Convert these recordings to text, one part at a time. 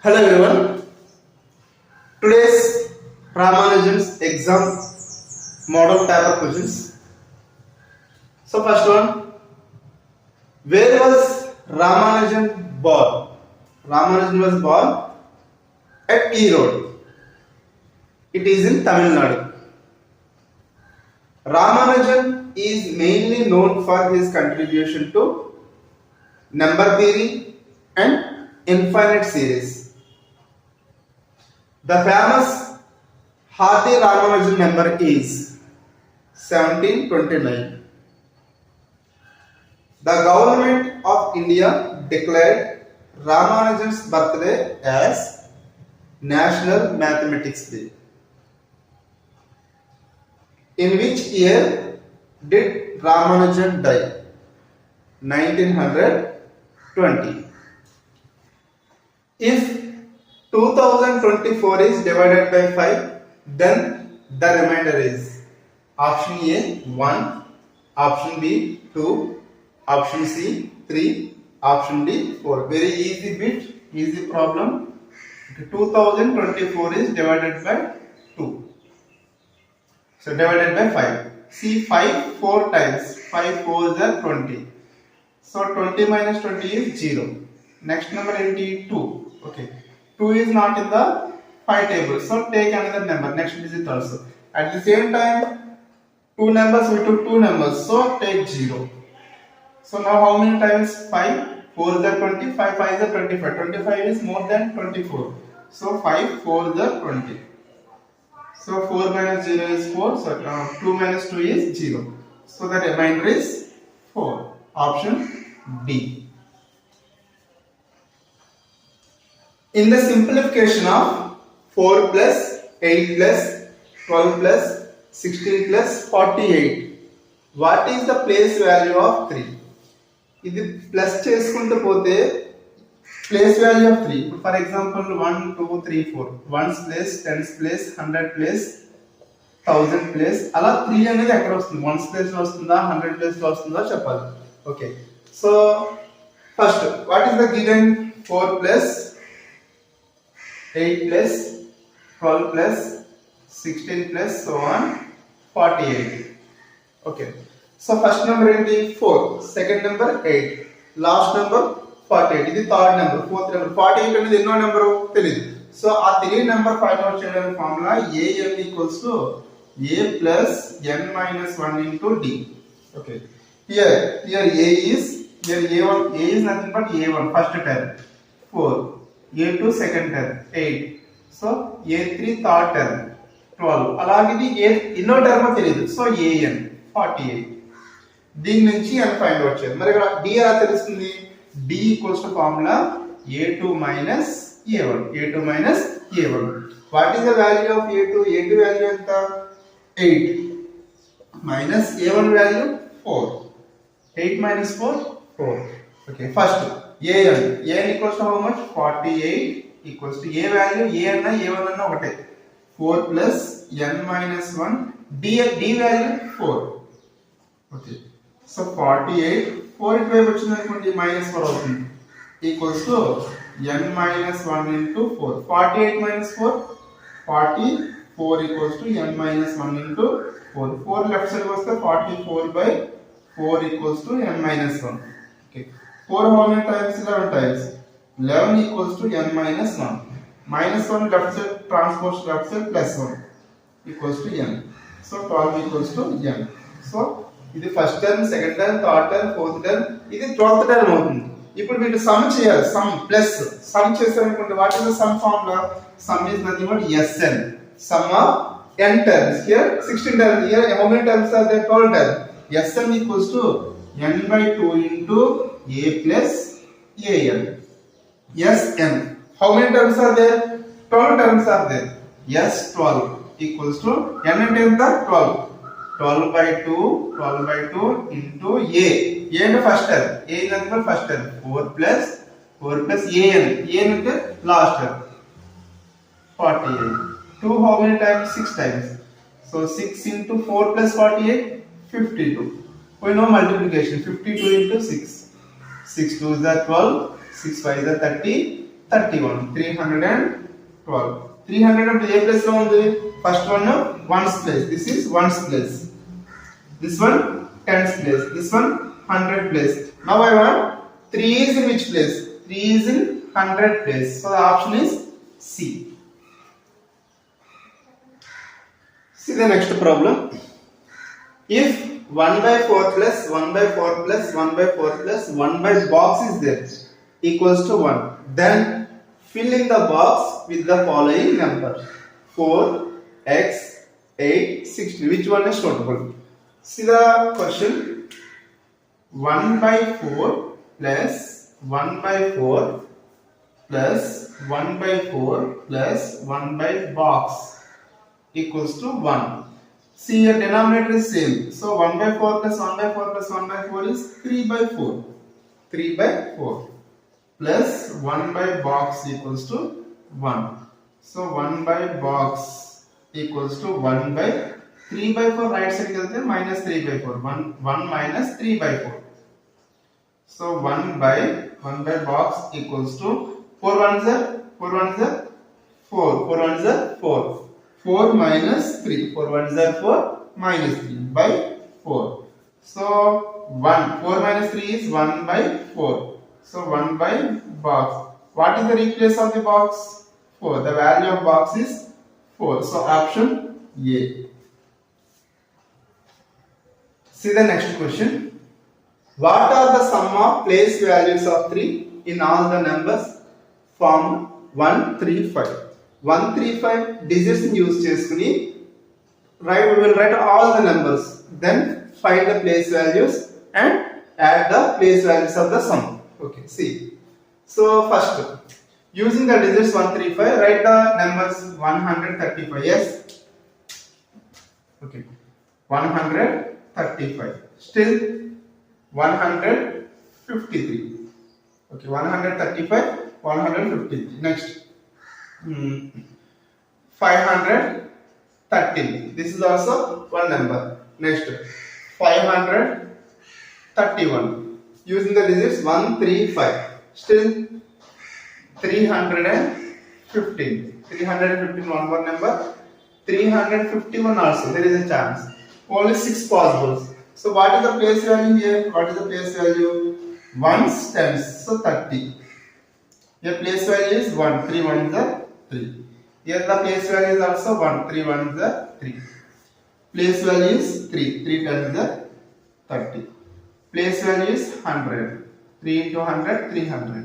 Hello everyone. Today's Ramanujan's exam model paper questions. So first one, where was Ramanujan born? Ramanujan was born at E Road. It is in Tamil Nadu. Ramanujan is mainly known for his contribution to number theory and infinite series. The famous Hardy Ramanujan number is 1729. The government of India declared Ramanujan's birthday as National Mathematics Day. In which year did Ramanujan die? 1920. If 2024 is divided by 5, then the remainder is option A 1, option B 2, option C 3, option D 4. Very easy bit, easy problem. 2024 is divided by 2. So divided by 5. See 5 4 times. 5 4s are 20. So 20 minus 20 is 0. Next number is 2. Okay. 2 is not in the 5 table. So take another number. Next digit also. At the same time, 2 numbers, we took 2 numbers. So take 0. So now how many times? 5. 4 is 20. 5 5 is 25. 25 is more than 24. So 5 4 is 20. So 4 minus 0 is 4. So 2 minus 2 is 0. So the remainder is 4. Option D. In the simplification of 4 plus 8 plus 12 plus 16 plus 48, what is the place value of 3? ఇది plus చేసుకుంటూ పోతే place value of 3. For example 1 2 3 4 1s place 10s place 100 place 1000 place అలా 3 అనేది ఎక్కడ వస్తుంది? 1s place లో వస్తుందా 100 place లో వస్తుందా చెప్పాలి. Okay, so first what is the given? 4 plus 8 plus 12 plus 16 plus so on 48. Okay, so first number is 4, second number 8, last number 48. This is third number, fourth number. 48 అనేది ఎన్నో number తెలియదు. So ఆ తెలియని number find out చేయడానికి formula an equals to a plus n minus 1 into d. Okay, here a is nothing but a1 first term, 4, a2 second term 8, so a3 third term 12. అలాగే ఇది ఎన్నో term తెలియదు. So an 48. దీని నుంచి n find out చేయాలి. మరి ఇక్కడ d ఎలా తెలుస్తుంది? d equals to formula a2 minus a1. a2 minus a1. What is the value of a2? a2 value ఎంత? 8 minus a1 value 4. 8 minus 4 4. Okay, first an equals to how much? 48 equals to a value a anna a1 anna okate 4 plus n minus 1 d value 4. Okay, so 48 4 ఇటు వైపు వచ్చింది అనుకోండి minus 4 అవుతుంది equals to n minus 1 into 4. 48 minus 4 44 equals to n minus 1 into 4. 4 left side వస్తే 44 by 4 equals to n minus 1. Okay, 4 how many times? 11 times. 11 equals to n minus 1. Minus 1 left side transpose left side plus 1 equals to n. So 12 equals to n. So ఇది first term, second term, third term, fourth term, ఇది 12th term అవుతుంది. ఇప్పుడు వీళ్ళు sum చేయాలి. Sum plus sum చేసారనుకోండి, what is the sum formula? Sum is nothing but sn. Sum of n terms. Here 16 terms. Here how many terms are there? 12 terms. sn equals to n by 2 into a plus an. Sn. How many terms are there? 12 terms are there. S12 equals to n and n the 12. 12 by 2 into a. A and first term. A is the first term. 4 plus an. an into last term. 48. 2 how many times? 6 times. So 6 into 4 plus 48 52. We know multiplication. 52 into 6. 6 2s are 12, 6 5s are 30, 31. 312. 300 అంటే ఏ place లో ఉంది? First one ones place. This is ones place. This one tens place. This one 100 place. Now I want 3 is in which place? 3 is in 100 place. So the option is C. See the next problem. If 1 by 4 plus 1 by 4 plus 1 by 4 plus 1 by box is there equals to 1, then fill in the box with the following number: 4, x, 8, 16. Which one is suitable? See the question. 1 by 4 plus 1 by 4 plus 1 by 4 plus 1 by box equals to 1. See, your denominator is same. So 1 by 4 plus 1 by 4 plus 1 by 4 is 3 by 4. 3 by 4 plus 1 by box equals to 1. So 1 by box equals to 1 by 3 by 4 right side kelte minus 3 by 4. 1 minus 3 by 4. So 1 by box equals to 4 ones are 4 ones are 4. 4 minus 3. 4 ones are 4 minus 3 by 4. So 4 minus 3 is 1 by 4. So 1 by box. What is the replace of the box? 4. The value of box is 4. So option A. See the next question. What are the sum of place values of 3 in all the numbers form 135? 135 digits use cheskuni we will write all the numbers, then find the place values and add the place values of the sum. Okay, see. So first, using the digits 135, write the numbers 135. Yes. Okay. 135. Still 153. Okay, 135, 153. Next, 513. This is also one number. Next, 531. Using the digits 135. Still 315. 315, one more number. 351 also. There is a chance. Only 6 possibles. So what is the place value here? What is the place value? 1's tens. So 30. Here place value is 1. 3 ones are 3. Here the place value is also 1. 3 ones are 3. Place value is 3. 3 tens are 30. Place value is 100. 3 into 100, 300.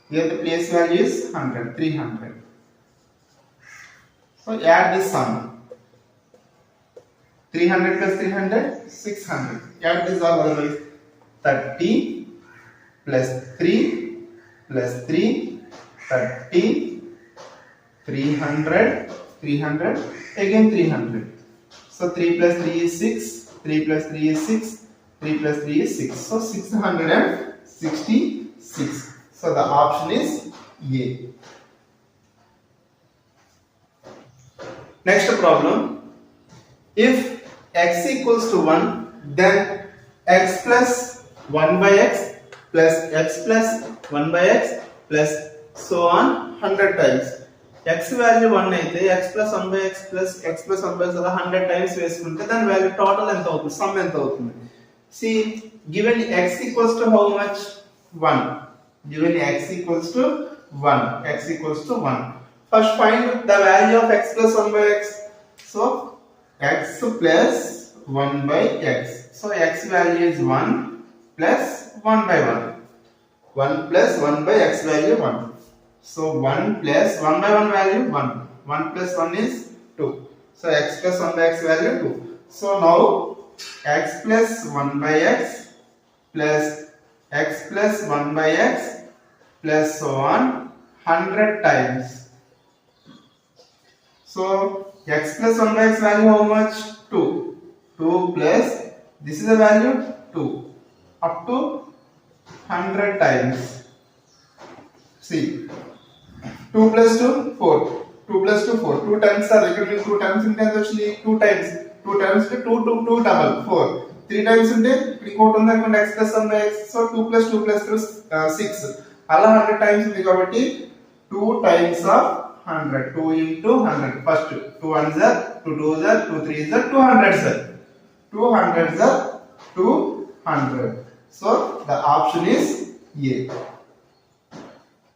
Here the place value is 100. 300. So add this sum. 300 plus 300, 600. Add this all otherwise. 30 plus 3 plus 3, 30, 300, 300, again 300. So 3 plus 3 is 6, 3 plus 3 is 6, 3 plus 3 is 6. So 666. So the option is A. Next problem. If x equals to 1, then x plus 1 by x plus x plus 1 by x plus so on 100 times. X value 1 అయితే x plus 1 by x plus x plus 1 by x అలా 100 times వేసుకుంటే దాని value total ఎంత అవుతుంది? Some ఎంత అవుతుంది? See, given x equals to how much? 1. Given x equals to 1. X equals to 1. First find the value of x plus 1 by x. So x plus 1 by x. So x value is 1 plus 1 by 1. 1 plus 1 by x value 1. So 1 plus 1 by 1 value 1. 1 plus 1 is 2. So x plus 1 by x value 2. So now x plus 1 by x plus x plus 1 by x plus so on 100 times. So x plus 1 by x value how much? 2. 2 plus this is the value 2 up to 100 times. See, 2 plus 2 4. 2 plus 2 4. 2 times are equal to 2 times in actually 2 times. 2 times to 2 double 4. 3 times ఉంటే ఇంకోటి ఉంది అనుకోండి x plus 1 by x. So 2 plus 2 plus 2 6. అలా 100 times ఉంది కాబట్టి 2 times of 100. 2 into 100. First 2 ones are 2 twos are 2 threes are 200s are 200s are 200. So the option is A.